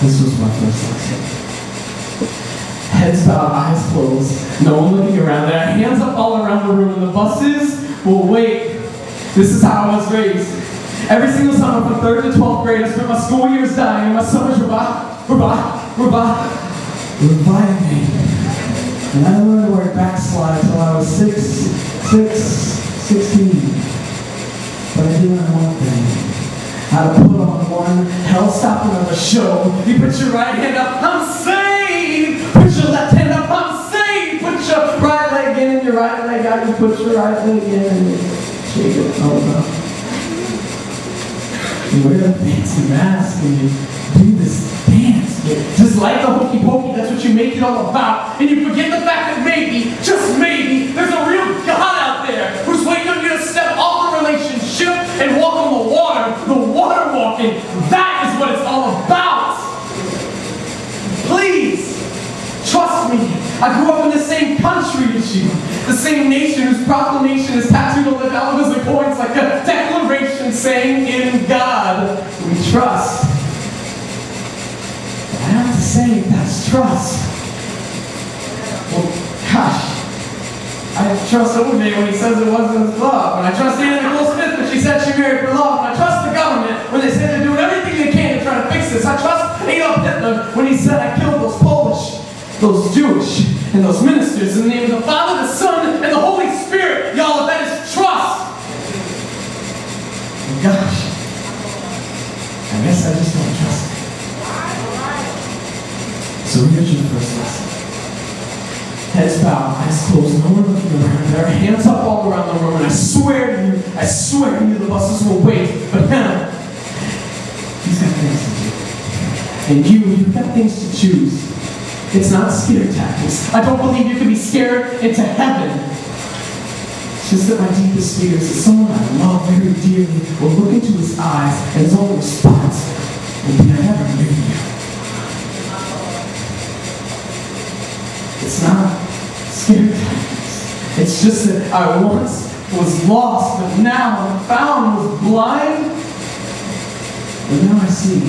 This was my first lesson. Heads bowed, eyes closed, no one looking around. There are hands up all around the room, and the buses will wait. This is how I was raised. Every single summer from 3rd to 12th grade, I spent my school years dying, and my summers reviving me. And I learned the word backslide until I was 16. But I did learn one thing. How to put on one hell-stopping of a show. You put your right hand up, I'm saved. Put your left hand up, I'm saved. Put your right leg in and your right leg out. You put your right leg in and you shake it. Oh no. You wear a fancy mask and you do this dance. Just like the hokey pokey, that's what you make it all about. And you forget the fact that maybe, just maybe, there's a real God out there who's waiting on you to step off the relationship and walk on the water walking. That is what it's all about. Please, trust me. I grew up in the same country as you, the same nation whose proclamation is tattooed on the elements and points like a declaration saying, in God we trust. But I have to say, that's trust. Well, gosh. I trust OJ when he says it wasn't his love. And I trust Anna Nicole Smith when she said she married for love. And I trust the government when they say they're doing everything they can to try to fix this. I trust Adolf Hitler when he said I killed those Polish, those Jewish, and those ministers in the name of the Father, the Son, and the Holy Spirit. Y'all, that is trust. And gosh, I guess I just don't trust it. So here's your first lesson. Heads bowed, eyes closed, no one looking around. There are hands up all around the room, and I swear to you, the buses will wait. But him, he's got things to do. And you've got things to choose. It's not scare tactics. I don't believe you can be scared into heaven. It's just that my deepest fears is someone I love very dearly will look into his eyes, and his only response will be, I never knew you. It's not scary tactics. It's just that I once was lost, but now I'm found, was blind, but now I see.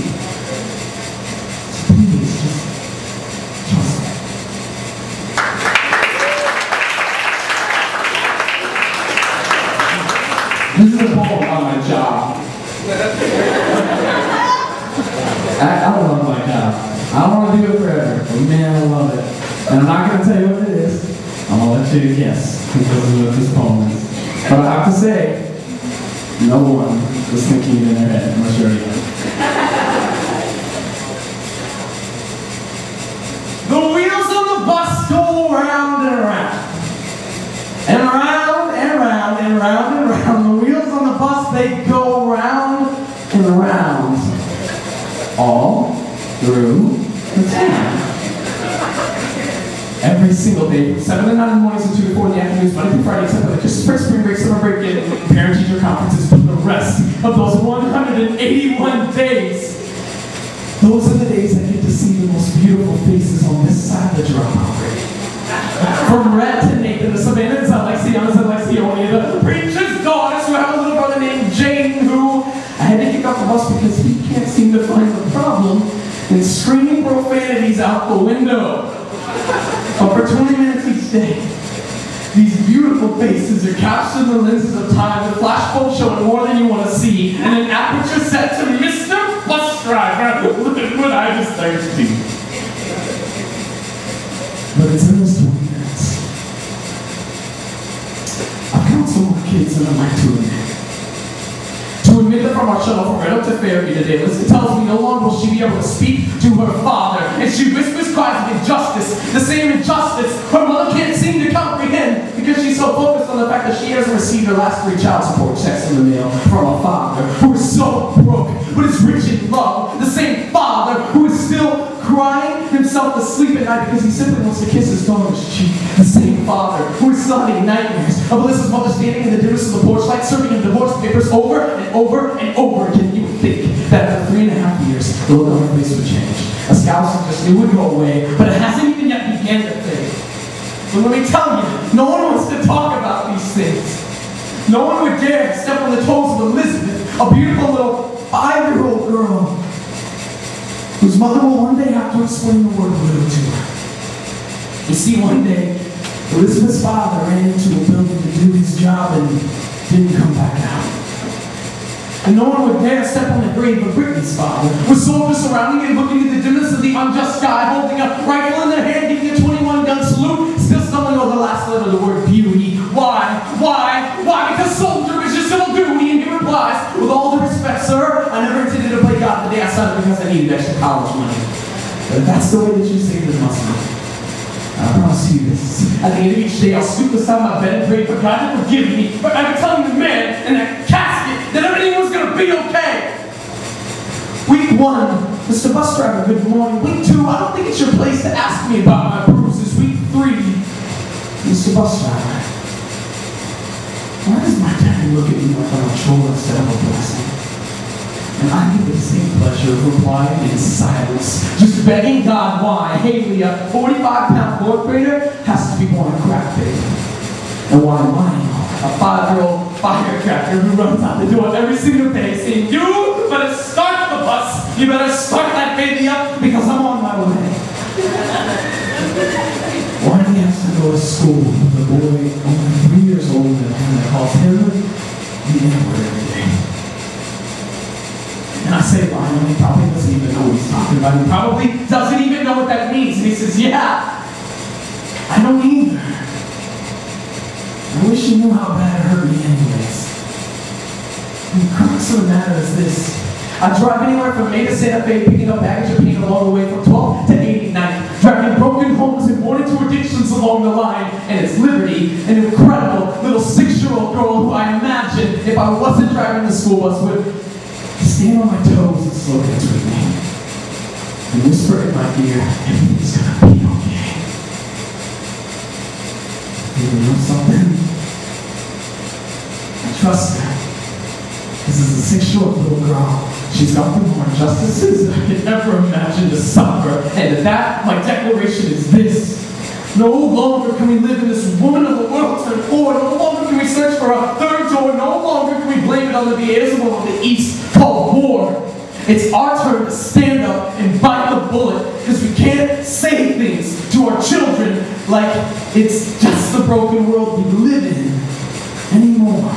So please, just trust me. This is a poem on my job. I love my job. I don't want to do it forever, but man, I love it. And I'm not going to tell you what it is. I'm going to let you guess because of what this poem is. But I have to say, no one was thinking it in their head. I'm sure you know. The wheels on the bus go round and around. And round and round and round and round. The wheels on the bus, they go round and round. All through the town. Every single day, from 7 to 9 in the mornings and 2 to 4 in the afternoons, Monday through Friday, except for the Christmas break, spring break, summer break, and parent-teacher conferences for the rest of those 181 days. Those are the days I get to see the most beautiful faces on this side of the drop-off rate. From Red to Nathan, to Savannah, to Alexiana, to Alexione, the preacher's daughters who have a little brother named Jane, who I had to kick off the bus because he can't seem to find the problem in screaming profanities out the window. But for 20 minutes each day, these beautiful faces are captured in the lenses of time, with flashbulbs showing more than you want to see, and an aperture set to Mr. Bus Driver. Look at what I was thirsty. But it's in those 20 minutes. I've counseled more kids than I'd like to admit. To admit that from our shuttle from right up to Fairview today, Lisa tells me no longer will she be able to speak to her father, and she whispers cries of injustice, the same injustice her mother can't seem to comprehend because she's so focused on the fact that she hasn't received her last 3 child support checks in the mail from a father who is so broke but is rich in love, the same father who is still crying himself to sleep at night because he simply wants to kiss his daughter's cheek. The same father who is still having nightmares of Alyssa's mother standing in the dimness of the porch light, serving him divorce papers over and over and over again. You would think that after 3.5 years, the look on her face would change. A scowl suggested it would go away, but it hasn't even yet begun to fade. So let me tell you, no one wants to talk about these things. No one would dare step on the toes of Elizabeth, a beautiful little 5-year-old girl whose mother will one day have to explain the word widow to her. You see, one day, Elizabeth's father ran into a building to do his job and didn't come back out. And no one would dare step on the grave of Brittany's father, with soldiers surrounding and looking at the dimness of the unjust sky, holding a rifle in their hand, giving a 21-gun salute, still stumbling over the last letter of the word beauty. Why? Because soldier is your civil duty, and he replies, with all due respect, sir, I never intended to play God the day I signed because I needed extra college money. But if that's the way that you say this must be, I promise you this. At the end of each day, I'll scoop beside my bed and pray for God to forgive me, but I can tell you the man in that casket that everything was going to be okay. Week 1, Mr. Bus Driver, good morning. Week 2, I don't think it's your place to ask me about my bruises. Week 3, Mr. Bus Driver, why does my daddy look at me like I'm a troll instead of a blessing? And I get the same pleasure of replying in silence, just begging God why Haley, a 45-pound fourth grader, has to be born a crack baby. And why Lionel, a 5-year-old firecracker who runs out the door every single day saying, you better start the bus, you better start that baby up because I'm on my way. Why do he have to go to school with a boy only 3 years older than him that calls him the N-word every day? And I say Lionel, he probably doesn't even know what he's talking about. He probably doesn't even know what that means. And he says, yeah, I don't either. I wish you knew how bad it hurt me anyways. And the crux of the matter is this. I drive anywhere from Maine to Santa Fe, picking up baggage or pain along the way from 12 to 89, driving broken homes and born into addictions along the line. And it's Liberty, an incredible little 6-year-old girl who I imagine, if I wasn't driving the school bus, would stand on my toes and slow dance with me. And whisper in my ear, everything's gonna be okay. You know something? I trust her. This is a 6-year-old little girl. She's gone through more injustices than I could ever imagine to suffer. And to that, my declaration is this. No longer can we live in this woman of the world turn forward. No longer can we search for a third door. No longer can we blame it on the Beelzebub of the East called war. It's our turn to stand up and bite the bullet because we can't say things to our children like it's just the broken world we live in anymore.